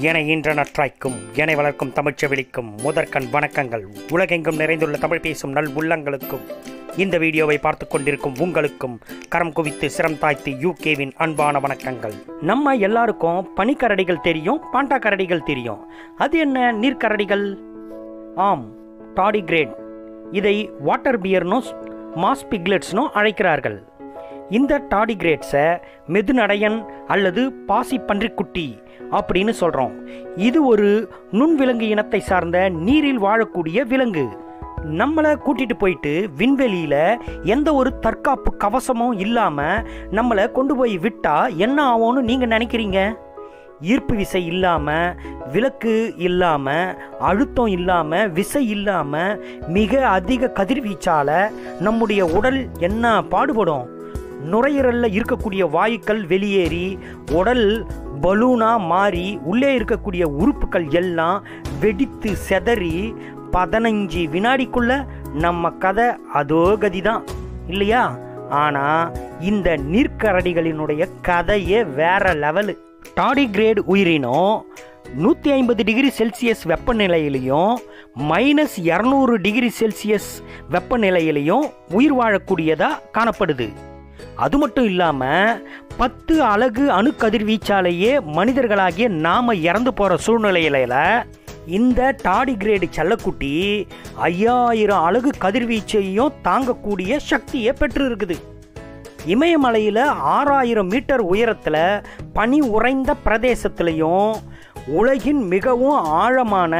என இன்றனற்றாய்க்கும் என வளர்க்கும் தமிழ்ச்செவிலிக்கும் முதற்கண் வணக்கங்கள். உலகெங்கும் நிறைந்துள்ள தமிழ் பேசும் நல் உள்ளங்களுக்கும் இந்த வீடியோவை பார்த்து கொண்டிருக்கும் உங்களுக்கும் கரம் குவித்து சிரம் தாய்த்து யூகேவின் அன்பான வணக்கங்கள். நம்ம எல்லாருக்கும் பனிக்கரடிகள் தெரியும், பாண்டா கரடிகள் தெரியும். அது என்ன நீர்க்கரடிகள்? ஆம், டார்டிகிரேட். இதை வாட்டர் பியர்னும் மாஸ் பிக்லெட்ஸ்னும் அழைக்கிறார்கள். இந்த டார்டிகிரேட்ஸை மெதுநடையன் அல்லது பாசி பன்றிக்குட்டி அப்படின்னு சொல்கிறோம். இது ஒரு நுண்விலங்கு இனத்தை சார்ந்த நீரில் வாழக்கூடிய விலங்கு. நம்மளை கூட்டிகிட்டு போயிட்டு விண்வெளியில் எந்த ஒரு தற்காப்பு கவசமும் இல்லாமல் நம்மளை கொண்டு போய் விட்டால் என்ன ஆகும்னு நீங்கள் நினைக்கிறீங்க? ஈர்ப்பு விசை இல்லாமல், விளக்கு இல்லாமல், அழுத்தம் இல்லாமல், விசை இல்லாமல் மிக அதிக கதிர்வீச்சால் நம்முடைய உடல் என்ன பாடுபடும்? நுரையீரலில் இருக்கக்கூடிய வாயுக்கள் வெளியேறி உடல் பலூனாக மாறி உள்ளே இருக்கக்கூடிய உறுப்புகள் எல்லாம் வெடித்து செதறி 15 வினாடிக்குள்ள நம்ம கதை அதோ கதி தான் இல்லையா? ஆனால் இந்த நீர்க்கரடிகளினுடைய கதையே வேற லெவலு. டார்டிகிரேட் உயிரினம் 150 டிகிரி செல்சியஸ் வெப்பநிலையிலையும் -200 டிகிரி செல்சியஸ் வெப்பநிலையிலையும் உயிர் வாழக்கூடியதாக காணப்படுது. அது மட்டும் இல்லாமல் 10 அலகு அணுக்கதிர்வீச்சாலேயே மனிதர்களாகிய நாம் இறந்து போகிற சூழ்நிலையில இந்த டார்டிகிரேடு செல்லக்குட்டி 5000 அலகு கதிர்வீச்சையும் தாங்கக்கூடிய சக்தியை பெற்று இருக்குது. இமயமலையில் 6000 மீட்டர் உயரத்தில் பனி உறைந்த பிரதேசத்திலையும் உலகின் மிகவும் ஆழமான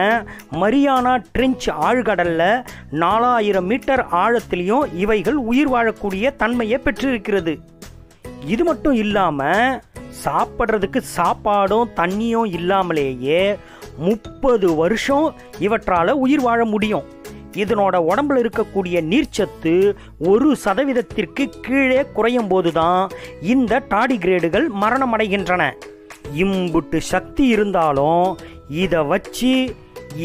மரியானா ட்ரெஞ்ச் ஆழ்கடலில் 4000 மீட்டர் ஆழத்திலையும் இவைகள் உயிர் வாழக்கூடிய தன்மையை பெற்றிருக்கிறது. இது மட்டும் இல்லாமல் சாப்பிட்றதுக்கு சாப்பாடும் தண்ணியும் இல்லாமலேயே 30 வருஷம் இவற்றால் உயிர் வாழ முடியும். இதனோட உடம்புல இருக்கக்கூடிய நீர்ச்சத்து 1% கீழே குறையும் போது தான் இந்த டார்டிகிரேடுகள் மரணமடைகின்றன. இம்புட்டு சக்தி இருந்தாலும் இதை வச்சு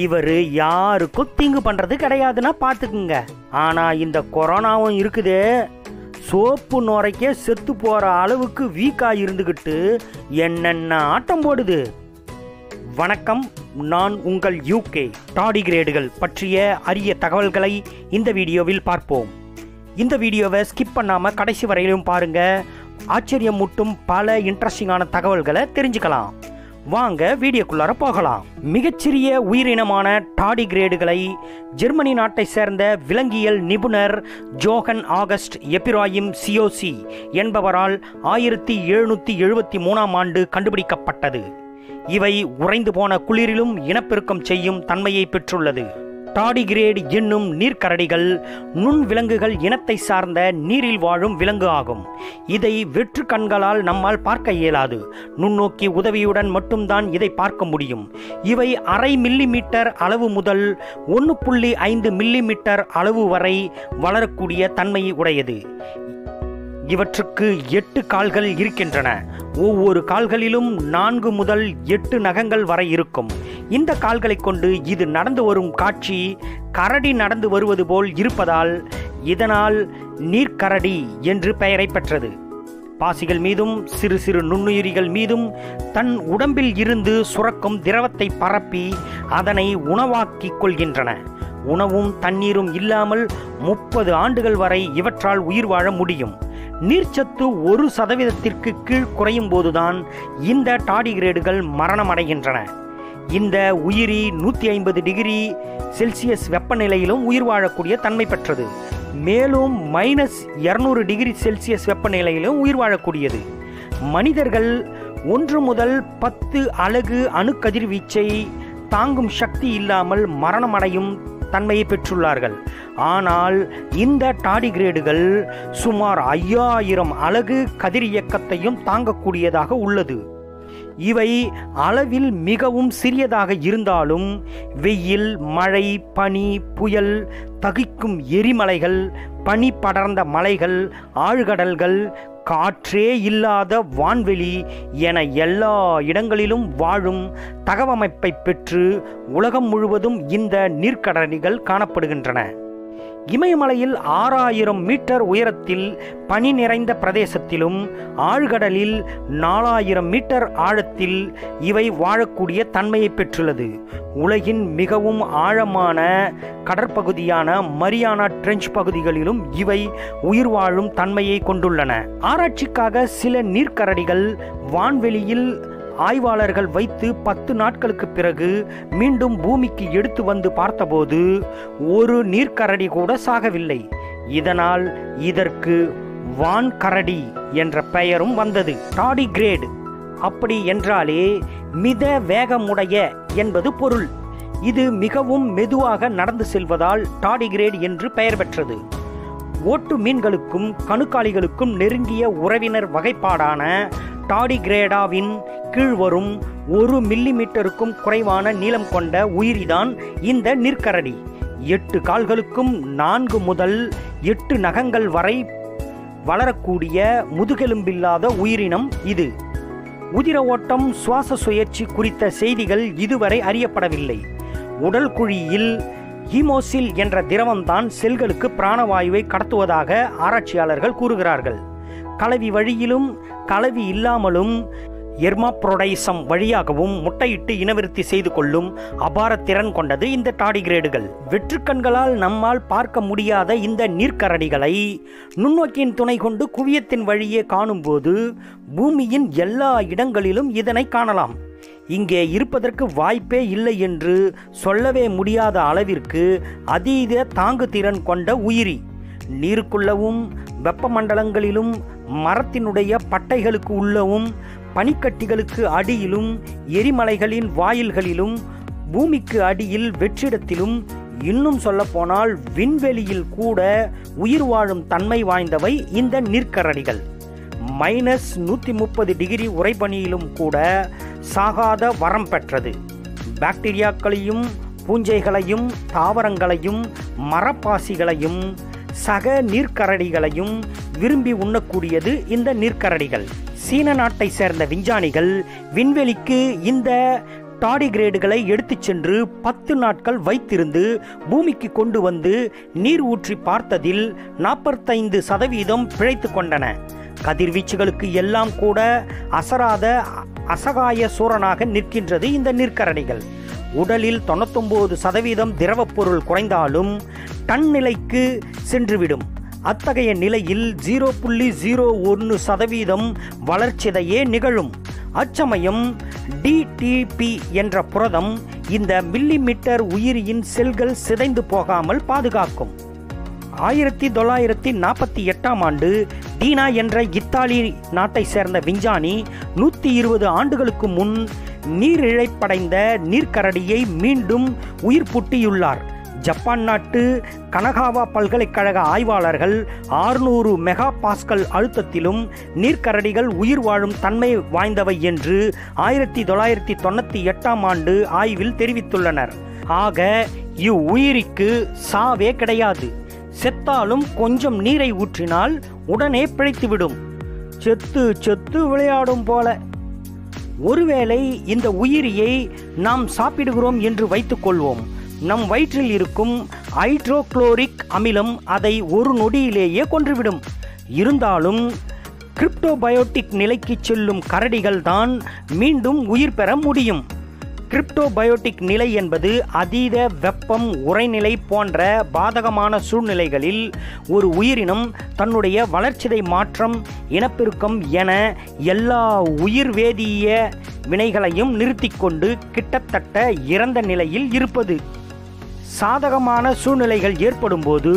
இவர் யாருக்கும் தீங்கு பண்ணுறது கிடையாதுன்னா பார்த்துக்குங்க. ஆனால் இந்த கொரோனாவும் இருக்குது, சோப்பு நுரைக்கே செத்து போகிற அளவுக்கு வீக்காக இருந்துக்கிட்டு என்னென்ன ஆட்டம் போடுது. வணக்கம், நான் உங்கள் UK. டார்டிகிரேடுகள் பற்றிய அரிய தகவல்களை இந்த வீடியோவில் பார்ப்போம். இந்த வீடியோவை ஸ்கிப் பண்ணாமல் கடைசி வரையிலும் பாருங்கள். ஆச்சரியம் மூட்டும் பல இன்ட்ரெஸ்டிங்கான தகவல்களை தெரிஞ்சுக்கலாம். வாங்க வீடியோக்குள்ளார போகலாம். மிகச்சிறிய உயிரினமான டார்டிகிரேடுகளை ஜெர்மனி நாட்டை சேர்ந்த விலங்கியல் நிபுணர் ஜோஹன் ஆகஸ்ட் எபிராயிம் சியோசி என்பவரால் 1773ஆம் ஆண்டு கண்டுபிடிக்கப்பட்டது. இவை உறைந்து போன குளிரிலும் இனப்பெருக்கம் செய்யும் தன்மையை பெற்றுள்ளது. டார்டிகிரேட் என்னும் நீர்க்கரடிகள் நுண்விலங்குகள் இனத்தை சார்ந்த நீரில் வாழும் விலங்கு ஆகும். இதை வெற்று கண்களால் நம்மால் பார்க்க இயலாது. நுண்ணோக்கி உதவியுடன் மட்டும்தான் இதை பார்க்க முடியும். இவை 0.5 மில்லிமீட்டர் அளவு முதல் 1.5 மில்லிமீட்டர் அளவு வரை வளரக்கூடிய தன்மை உடையது. இவற்றுக்கு 8 கால்கள் இருக்கின்றன. ஒவ்வொரு கால்களிலும் 4 முதல் 8 நகங்கள் வரை இருக்கும். இந்த கால்களை கொண்டு இது நடந்து வரும் காட்சி கரடி நடந்து வருவது போல் இருப்பதால் இதனால் நீர்க்கரடி என்று பெயரை பெற்றது. பாசிகள் மீதும் சிறு சிறு நுண்ணுயிரிகள் மீதும் தன் உடம்பில் இருந்து சுரக்கும் திரவத்தை பரப்பி அதனை உணவாக்கிக் கொள்கின்றன. உணவும் தண்ணீரும் இல்லாமல் 30 ஆண்டுகள் வரை இவற்றால் உயிர் வாழ முடியும். நீர்ச்சத்து 1% கீழ் குறையும் போதுதான் இந்த டார்டிகிரேடுகள் மரணமடைகின்றன. இந்த உயிரி 150 டிகிரி செல்சியஸ் வெப்பநிலையிலும் உயிர் வாழக்கூடிய தன்மை பெற்றது. மேலும் -200 டிகிரி செல்சியஸ் வெப்பநிலையிலும் உயிர் வாழக்கூடியது. மனிதர்கள் 1 முதல் 10 அலகு அணுக்கதிர்வீச்சை தாங்கும் சக்தி இல்லாமல் மரணமடையும் தன்மையை பெற்றுள்ளார்கள். ஆனால் இந்த டார்டிகிரேடுகள் சுமார் 5000 அலகு கதிர் இயக்கத்தையும் தாங்கக்கூடியதாக உள்ளது. இவை அளவில் மிகவும் சிறியதாக இருந்தாலும் வெயில், மழை, பனி, புயல், தகிக்கும் எரிமலைகள், பனி படர்ந்த மலைகள், ஆழ்கடல்கள், காற்றே இல்லாத வான்வெளி என எல்லா இடங்களிலும் வாழும் தகவமைப்பை பெற்று உலகம் முழுவதும் இந்த நீர்க்கரடிகள் காணப்படுகின்றன. இமயமலையில் 6000 மீட்டர் உயரத்தில் பனி நிறைந்த பிரதேசத்திலும் ஆழ்கடலில் 4000 மீட்டர் ஆழத்தில் இவை வாழக்கூடிய தன்மையை பெற்றுள்ளது. உலகின் மிகவும் ஆழமான கடற்பகுதியான மரியானா ட்ரெஞ்ச் பகுதிகளிலும் இவை உயிர் வாழும் தன்மையை கொண்டுள்ளன. ஆராய்ச்சிக்காக சில நீர்க்கரடிகள் வான்வெளியில் ஆய்வாளர்கள் வைத்து 10 நாட்களுக்கு பிறகு மீண்டும் பூமிக்கு எடுத்து வந்து பார்த்தபோது ஒரு நீர்க்கரடி கூட சாகவில்லை. இதனால் இதற்கு வான்கரடி என்ற பெயரும் வந்தது. டார்டிகிரேட் அப்படி என்றாலே மித வேகமுடைய என்பது பொருள். இது மிகவும் மெதுவாக நடந்து செல்வதால் டார்டிகிரேட் என்று பெயர் பெற்றது. ஓட்டு மீன்களுக்கும் கணுக்காலிகளுக்கும் நெருங்கிய உறவினர் வகைப்பாடான டார்டிகிரேடாவின் கீழ் வரும் 1 மில்லிமீட்டருக்கும் குறைவான நீளம் கொண்ட உயிரிதான் இந்த நீர்க்கரடி. 8 கால்களுக்கும் 4 முதல் 8 நகங்கள் வரை வளரக்கூடிய முதுகெலும்பில்லாத உயிரினம் இது. உதிர ஓட்டம், சுவாச சுழற்சி குறித்த செய்திகள் இதுவரை அறியப்படவில்லை. உடல் குழியில் ஹீமோசில் என்ற திரவம்தான் செல்களுக்கு பிராணவாயுவை கடத்துவதாக ஆராய்ச்சியாளர்கள் கூறுகிறார்கள். கலவி வழியிலும் கலவி இல்லாமலும் எர்மாப்ரோடைசம் வழியாகவும் முட்டையிட்டு இனவிருத்தி செய்து கொள்ளும் அபார திறன் கொண்டது இந்த டார்டிகிரேடுகள். வெற்றுக்கண்களால் நம்மால் பார்க்க முடியாத இந்த நீர்க்கரடிகளை நுண்ணோக்கியின் துணை கொண்டு குவியத்தின் வழியே காணும்போது பூமியின் எல்லா இடங்களிலும் இதனை காணலாம். இங்கே இருப்பதற்கு வாய்ப்பே இல்லை என்று சொல்லவே முடியாத அளவிற்கு அதீத தாங்கு திறன் கொண்ட உயிரி. நீருக்குள்ளவும் வெப்பமண்டலங்களிலும் மரத்தினுடைய பட்டைகளுக்கு உள்ளவும் பனிக்கட்டிகளுக்கு அடியிலும் எரிமலைகளின் வாயில்களிலும் பூமிக்கு அடியில் வெற்றிடத்திலும் இன்னும் சொல்லப்போனால் விண்வெளியில் கூட உயிர் வாழும் தன்மை வாய்ந்தவை இந்த நீர்க்கரடிகள். -130 டிகிரி உறைபனியிலும் கூட சாகாத வரம் பெற்றது. பாக்டீரியாக்களையும் பூஞ்சைகளையும் தாவரங்களையும் மரப்பாசிகளையும் சக நீர்க்கரடிகளையும் விரும்பி உண்ணக்கூடியது இந்த நீர்க்கரடிகள். சீன நாட்டை சேர்ந்த விஞ்ஞானிகள் விண்வெளிக்கு இந்த டார்டிகிரேடுகளை எடுத்துச் சென்று 10 நாட்கள் வைத்திருந்து பூமிக்கு கொண்டு வந்து நீர் ஊற்றி பார்த்ததில் 45% பிழைத்து கொண்டன. கதிர்வீச்சுகளுக்கு எல்லாம் கூட அசராத அசகாய சூரனாக நிற்கின்றது இந்த நீர்க்கரடிகள். உடலில் 99% திரவப்பொருள் குறைந்தாலும் டன் நிலைக்கு சென்றுவிடும். அத்தகைய நிலையில் 0.01% வளர்ச்சிதையே நிகழும். அச்சமயம் டிடிபி என்ற புரதம் இந்த மில்லிமீட்டர் உயிரியின் செல்கள் சிதைந்து போகாமல் பாதுகாக்கும். 1948ஆம் ஆண்டு டீனா என்ற இத்தாலி நாட்டை சேர்ந்த விஞ்ஞானி 120 ஆண்டுகளுக்கு முன் நீரிழைப்படைந்த நீர்க்கரடியை மீண்டும் உயிர்ப்புட்டியுள்ளார். ஜப்பான் நாட்டு கனகாவா பல்கலைக்கழக ஆய்வாளர்கள் 600 மெகா பாஸ்கல் அழுத்தத்திலும் நீர்க்கரடிகள் உயிர் வாழும் தன்மை வாய்ந்தவை என்று 1998ஆம் ஆண்டு ஆய்வில் தெரிவித்துள்ளனர். ஆக இவ்வுயிரிக்கு சாவே கிடையாது. செத்தாலும் கொஞ்சம் நீரை ஊற்றினால் உடனே பிழைத்துவிடும். செத்து விளையாடும் போல. ஒருவேளை இந்த உயிரியை நாம் சாப்பிடுகிறோம் என்று வைத்துக் கொள்வோம். நம் வயிற்றில் இருக்கும் ஹைட்ரோகுளோரிக் அமிலம் அதை ஒரு நொடியிலேயே கொன்றுவிடும். இருந்தாலும் கிரிப்டோபயோட்டிக் நிலைக்கு செல்லும் கரடிகள் தான் மீண்டும் உயிர் பெற முடியும். கிரிப்டோபயோட்டிக் நிலை என்பது அதீத வெப்பம், உறைநிலை போன்ற பாதகமான சூழ்நிலைகளில் ஒரு உயிரினம் தன்னுடைய வளர்ச்சிதை மாற்றம், இனப்பெருக்கம் என எல்லா உயிர்வேதிய வினைகளையும் நிறுத்திக்கொண்டு கிட்டத்தட்ட இறந்த நிலையில் இருப்பது. சாதகமான சூழ்நிலைகள் ஏற்படும் போது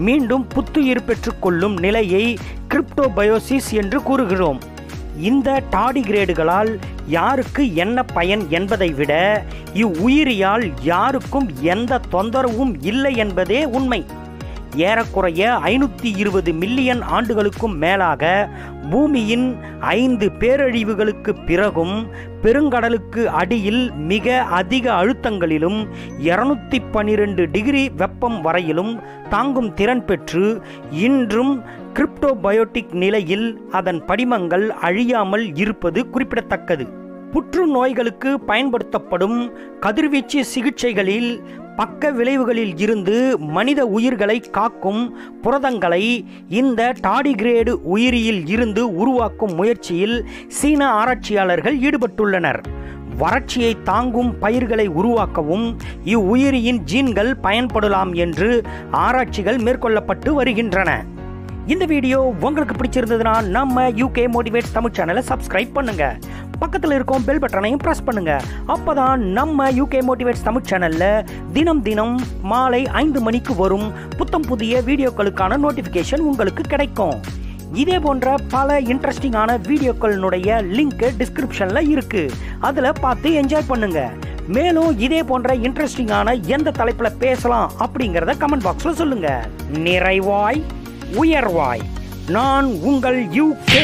மீண்டும் புத்துயிர் பெற்றுக்கொள்ளும் நிலையை கிரிப்டோபயோசிஸ் என்று கூறுகிறோம். இந்த டார்டிகிரேடுகளால் யாருக்கு என்ன பயன் என்பதை விட இவ்வுயிரியால் யாருக்கும் எந்த தொந்தரவும் இல்லை என்பதே உண்மை. ஏறக்குறைய 520 மில்லியன் ஆண்டுகளுக்கும் மேலாக பூமியின் 5 பேரழிவுகளுக்கு பிறகும் பெருங்கடலுக்கு அடியில் மிக அதிக அழுத்தங்களிலும் 212 டிகிரி வெப்பம் வரையிலும் தாங்கும் திறன் பெற்று இன்றும் கிரிப்டோபயோட்டிக் நிலையில் அதன் படிமங்கள் அழியாமல் இருப்பது குறிப்பிடத்தக்கது. புற்றுநோய்களுக்கு பயன்படுத்தப்படும் கதிர்வீச்சு சிகிச்சைகளில் பக்க விளைவுகளில் இருந்து மனித உயிர்களை காக்கும் புரதங்களை இந்த டார்டிகிரேடு உயிரியில் இருந்து உருவாக்கும் முயற்சியில் சீன ஆராய்ச்சியாளர்கள் ஈடுபட்டுள்ளனர். வறட்சியை தாங்கும் பயிர்களை உருவாக்கவும் இவ்வுயிரியின் ஜீன்கள் பயன்படலாம் என்று ஆராய்ச்சிகள் மேற்கொள்ளப்பட்டு வருகின்றன. இந்த வீடியோ உங்களுக்கு பிடிச்சிருந்ததுன்னா நம்ம UK மோட்டிவேட் தமிழ் சேனலை சப்ஸ்கிரைப் பண்ணுங்க. பக்கத்தில் இருக்கும் பெல் பட்டனையும் பிரஸ் பண்ணுங்க. அப்பதான் நம்ம UK மோட்டிவேட் தமிழ் சேனல்ல தினம் மாலை 5 மணிக்கு வரும் புத்தம் புதிய வீடியோக்களுக்கான நோட்டிபிகேஷன் உங்களுக்கு கிடைக்கும். இதே போன்ற பல இன்ட்ரெஸ்டிங்கான வீடியோக்களினுடைய லிங்க் டிஸ்கிரிப்ஷன்ல இருக்கு. அதுல பார்த்து என்ஜாய் பண்ணுங்க. மேலும் இதே போன்ற இன்ட்ரெஸ்டிங்கான எந்த தலைப்புல பேசலாம் அப்படிங்கறத கமெண்ட் பாக்ஸ்ல சொல்லுங்க. நிறைவாய் உயர்வாய். நான் உங்கள் UK.